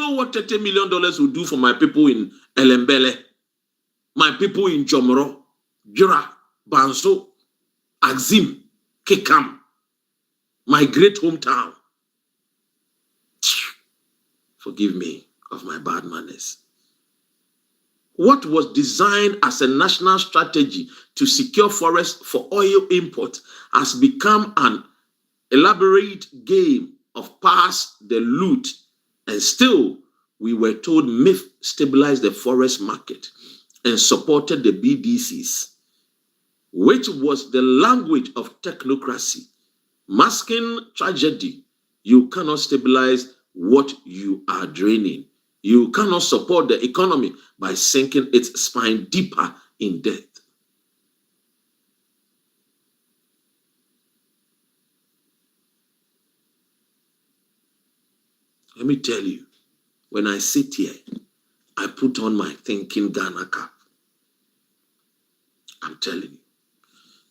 know what $30 million will do for my people in Elembele, my people in Jomoro, Jura, Banso, Axim, Kekam, my great hometown. Forgive me of my bad manners. What was designed as a national strategy to secure forests for oil import has become an elaborate game of pass the loot, and still we were told MIF stabilized the forest market and supported the BDCs, which was the language of technocracy. Masking tragedy, you cannot stabilize what you are draining. You cannot support the economy by sinking its spine deeper in debt. Let me tell you, when I sit here, I put on my thinking Ghana cap. I'm telling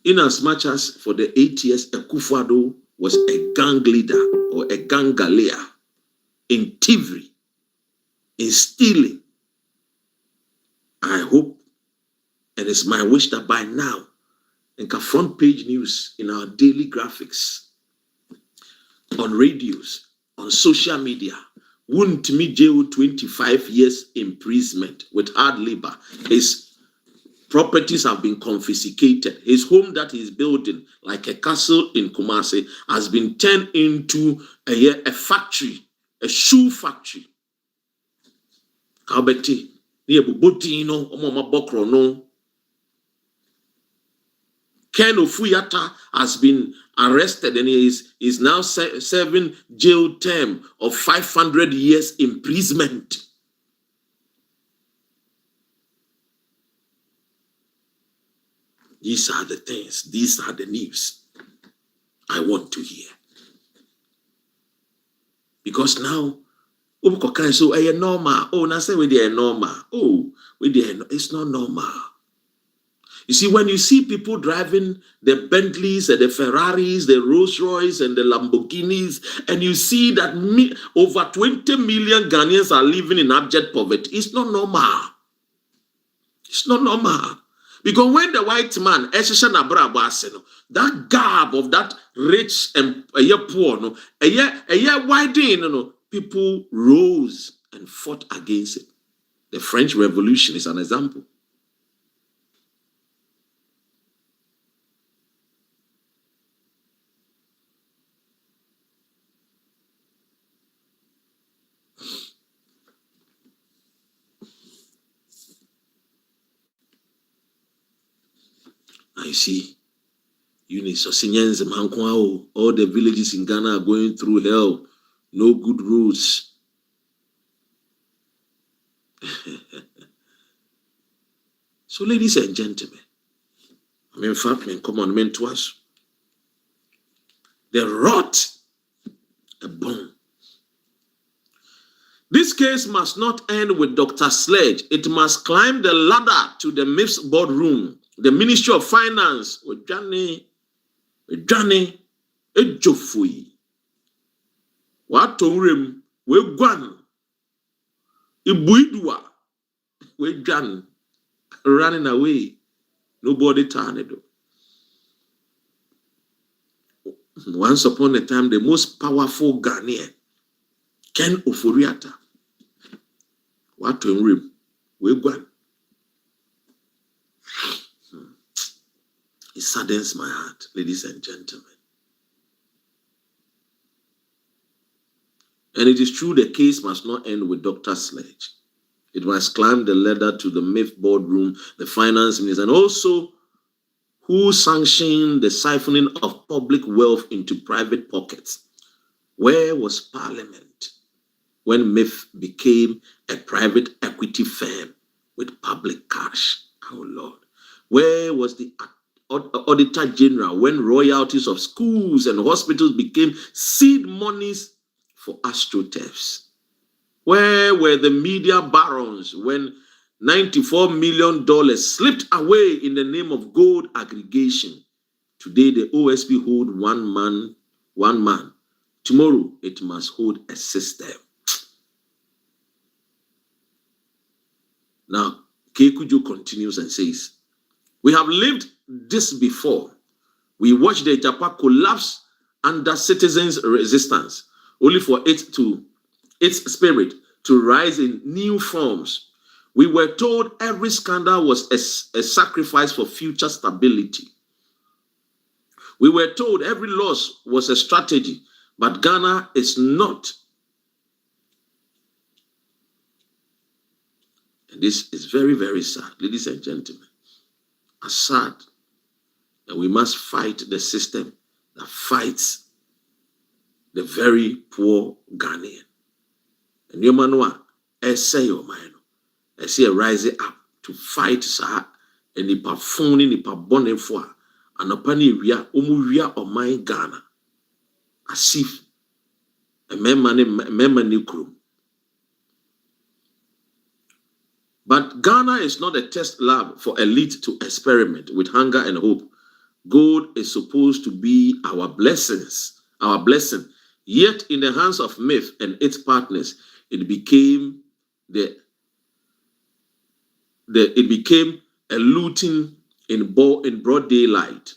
you. In as much as for the 8 years, Akufo-Addo was a gang leader or a gangalia in thievery, in stealing, I hope, and it's my wish that by now, in front page news, in our daily graphics, on radios, on social media, wouldn't me jail 25 years imprisonment with hard labor. His properties have been confiscated. His home that he's building, like a castle in Kumasi, has been turned into a factory, a shoe factory. Kabeti, near Bubutino, Omoma Bokrono. Ken Ofuyata has been arrested and is now serving jail term of 500 years imprisonment. These are the things, these are the news I want to hear. Because now, so I normal. Oh, now say we are normal. Oh, it's not normal. You see, when you see people driving the Bentleys and the Ferraris, the Rolls Royce and the Lamborghinis, and you see that over 20 million Ghanaians are living in abject poverty, it's not normal. It's not normal. Because when the white man, that garb of that rich and poor, people rose and fought against it. The French Revolution is an example. I see. All the villages in Ghana are going through hell. No good roads. So, ladies and gentlemen, in fact, come on, to us. The rot, a bone. This case must not end with Dr. Sledge. It must climb the ladder to the MIF's boardroom. The Ministry of Finance, Johnny, Ejofui. What to we gwan. Ibuidua, we jan, running away. Nobody turned it. Once upon a time, the most powerful Ghanaian, Ken Ofori. What to we gwan. It saddens my heart, ladies and gentlemen. And it is true the case must not end with Dr. Sledge. It must climb the ladder to the MIF boardroom, the finance minister, and also who sanctioned the siphoning of public wealth into private pockets. Where was Parliament when MIF became a private equity firm with public cash? Oh Lord. Where was the Auditor General when royalties of schools and hospitals became seed monies for astroturfs? Where were the media barons when $94 million slipped away in the name of gold aggregation? Today the OSP hold one man. Tomorrow it must hold a system. Now, Kekujo continues and says, we have lived this before. We watched the Japa collapse under citizens' resistance, only for its spirit to rise in new forms. We were told every scandal was a sacrifice for future stability. We were told every loss was a strategy, but Ghana is not. And this is very, very sad, ladies and gentlemen. It's sad that we must fight the system that fights the very poor Ghanaian. And your manwa, say your mind, I see a rising up to fight sa and nipa phone nipa bone for and upon wia omuwia o my Ghana as if a member nikrum. But Ghana is not a test lab for elite to experiment with hunger and hope. Gold is supposed to be our blessings, our blessing. Yet in the hands of myth and its partners, it became a looting in broad daylight.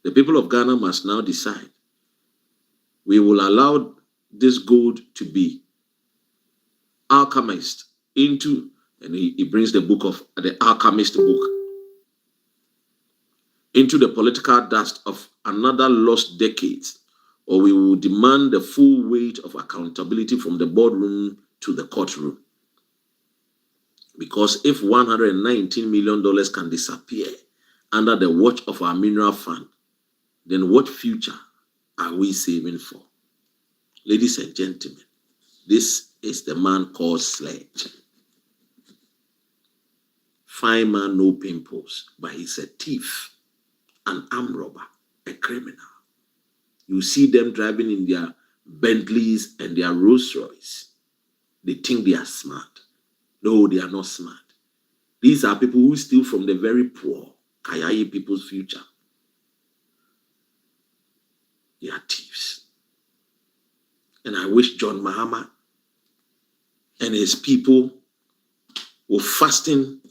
The people of Ghana must now decide. We will allow this gold to be alchemist into, and he brings the book of the alchemist book, into the political dust of another lost decades, or we will demand the full weight of accountability from the boardroom to the courtroom. Because if $119 million can disappear under the watch of our mineral fund, then what future are we saving for? Ladies and gentlemen, this is the man called Sledge. Fine man, no pimples, but he's a thief, an armed robber, a criminal. You see them driving in their Bentleys and their Rolls Royce. They think they are smart. No, they are not smart. These are people who steal from the very poor, Kayayi people's future. They are thieves. And I wish John Mahama and his people were fasting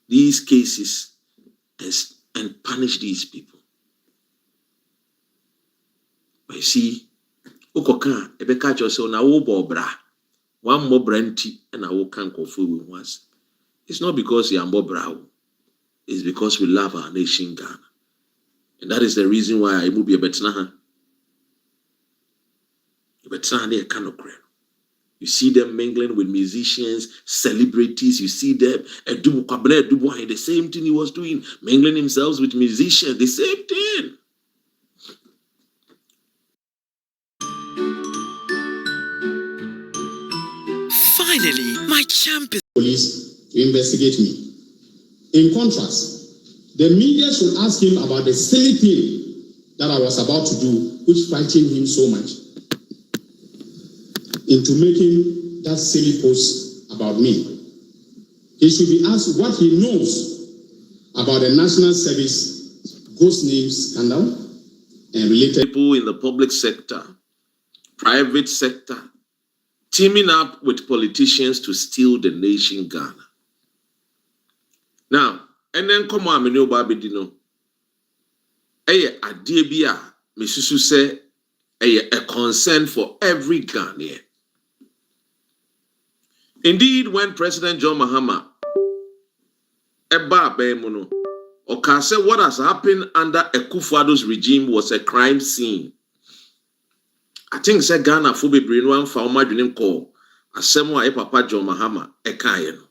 these cases and punish these people. But you see, Okoka, Ebeka Joso, na wo bobra, one more brandy, and I will can't go food once. It's not because you are bobra, it's because we love our nation, Ghana. And that is the reason why I move a betna. You see them mingling with musicians, celebrities. You see them the same thing he was doing, mingling himself with musicians, the same thing. Finally, my champion. Police to investigate me. In contrast, the media should ask him about the silly thing that I was about to do, which frightened him so much into making that silly post about me. He should be asked what he knows about the National Service ghost names scandal and related people in the public sector, private sector, teaming up with politicians to steal the nation Ghana. Now, and then come on, me know Babidino. Adebia, Misusu say, a concern for every Ghanaian. Indeed, when President John Mahama Eba Bemuno, or say what has happened under Akufo-Addo's regime was a crime scene. I think say Ghana for be brain one for my dream call. Asemo a Papa John Mahama ekaye no.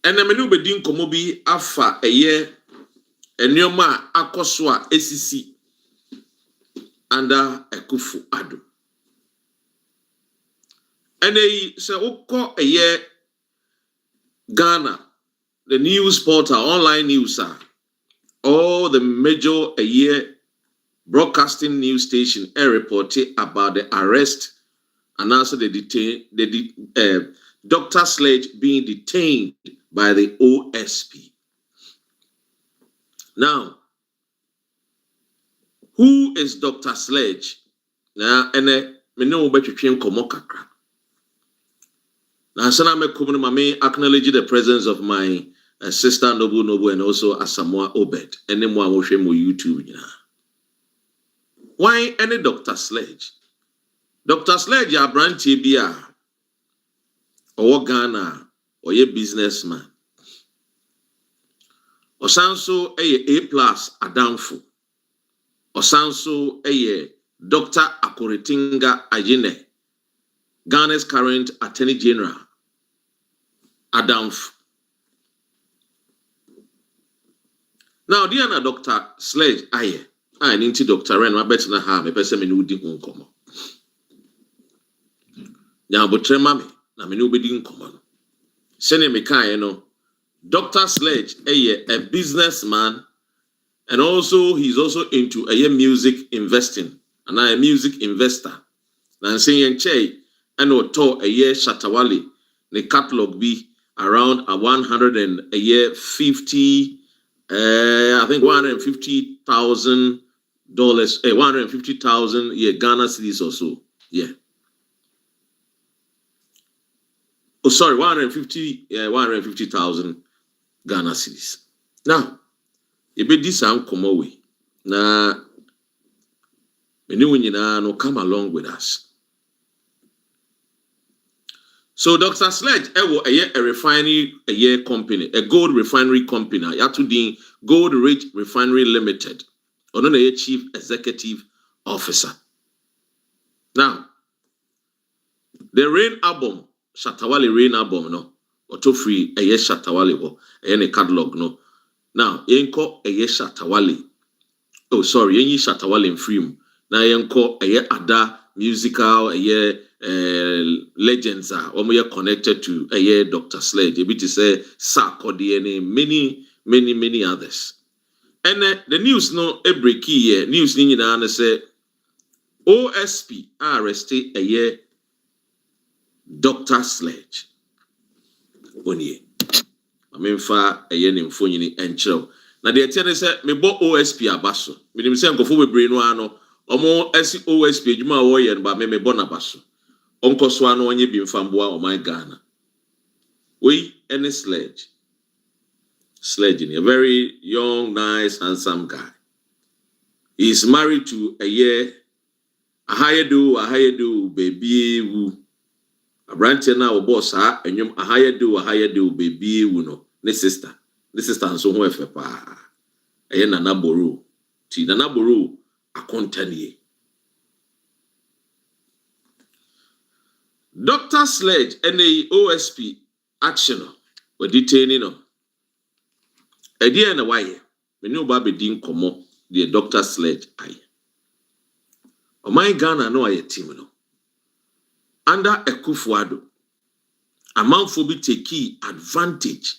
And the menu bedin komobi afa a year enyoma akoswa ACC under Akufo-Addo. And they say, Oko a year Ghana, the news portal, online news, all the major a year broadcasting news station reported about the arrest and also Dr. Sledge being detained by the OSP. Now, who is Dr. Sledge? Now, and me no between komo kakra. Na sana me komo no me acknowledge the presence of my sister Noble and also Asamoah Obed. Any more mo hwe mo YouTube nyina. Why any Dr. Sledge? Dr. Sledge a branch bi a owo Ghana or ye businessman. Osanso A+ adamfo. Osanso Dr. Akuritinga Ajine, Ghana's current Attorney General. Adamfo. Now, dear Dr. Sledge aye. I need to Dr. Ren, I bet na ha me pese me no di ho nkomo. Nya botre mame na me no be di nkomo no. Sene me kan no. Dr. Sledge a businessman, and also he's also into a music investing, and a music investor. Now saying che and to a year Shatawali the catalog be around a 150 I think $150,000 150,000 Ghana cedis or so. Yeah. Oh, sorry, 150,000 Ghana cedis. Now, you be this and come away. Now, no come along with us. So, Dr. Sledge, a refinery, company, a gold refinery company, Yatudin Gold Rich Refinery Limited, or no, a chief executive officer. Now, the rain album, Shatawali rain album, no, or to free a yes Shatawali, or any catalog, no. Now, yenko a yes Shatawali. Oh, sorry, yenyi Shatawali in free. Now, yenko a ye Atta musical, a ye legends are connected to a year Dr. Sledge, a bit to say Sack or DNA, many others. And the news no every key year news in the say OSP arrested a year Dr. Sledge. Onye. I mean fa a year in phone and chill. Now the attorney said me bo OSP abaso. Me dem say go for we brain no omo OSP juma warrior ba me bo na baso. Onko so no onye bi mfamboa o my Ghana. We any Sledge. Sledge, a very young, nice, handsome guy. He's married to a year. A higher do, baby woo. A branch now, boss, and you a higher do, baby woo no. Ne sister, and so who if pa. A yen anaboru. Ti nanaboru a contanye. Dr. Sledge and the OSP action were detaining. A dear and a wire, we knew Baby Dean Como, the Dr. Sledge. Aye. O my Ghana no aye team no. Under a kufuado, a man for be take advantage.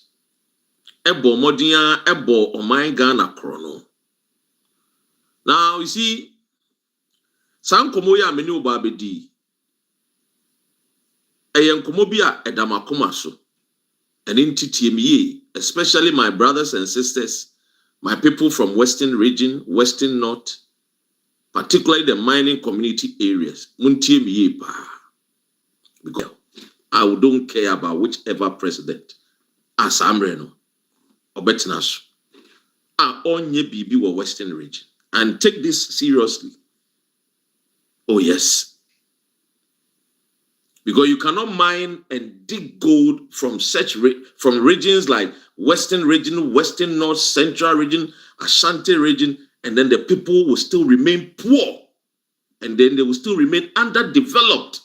Ebo modia, ebo o my Ghana chrono. Now you see, San Como ya menu Baby D. A young Komobia edamakomaso. And into TME, especially my brothers and sisters, my people from Western region, Western North, particularly the mining community areas. Because I don't care about whichever president, as Amreno or Betinasu, are only BB or Western region. And take this seriously. Oh, yes. Because you cannot mine and dig gold from from regions like Western region, Western North, Central region, Ashanti region, and then the people will still remain poor, and then they will still remain underdeveloped,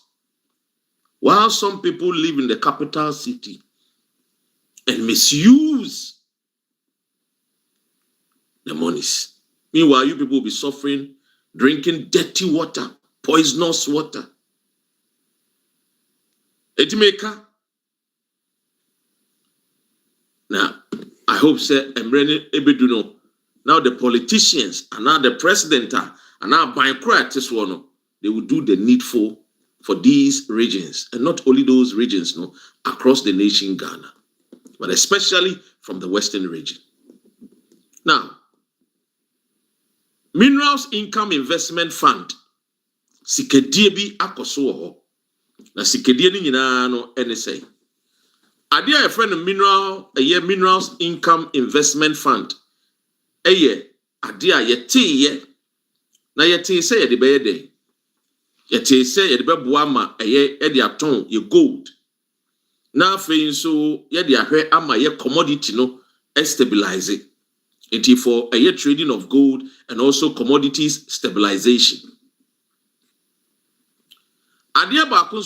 while some people live in the capital city and misuse the monies. Meanwhile, you people will be suffering, drinking dirty water, poisonous water. Etimeka. Now, I hope say Emreni Ebeduno. Now the politicians and now the president and now bankrupt this one. They will do the needful for these regions, and not only those regions, no, across the nation Ghana, but especially from the Western region. Now, Minerals Income Investment Fund, sikadie bi akɔso wɔ hɔ. Na sikadie ni nyinaa no ɛne sɛ ade a yɛfrɛ no minerals income investment fund ɛyɛ ade a yɛteeɛ na yɛtee sɛ yɛde bɛyɛ dɛn yɛtee sɛ yɛde bɛboa ma ɛyɛ ɛde atɔn yɛ gold na afei nso yɛde ahwɛ ama yɛ commodity no stabilize it. Nti for ɛyɛ trading of gold and also commodities stabilization. Adeɛ baako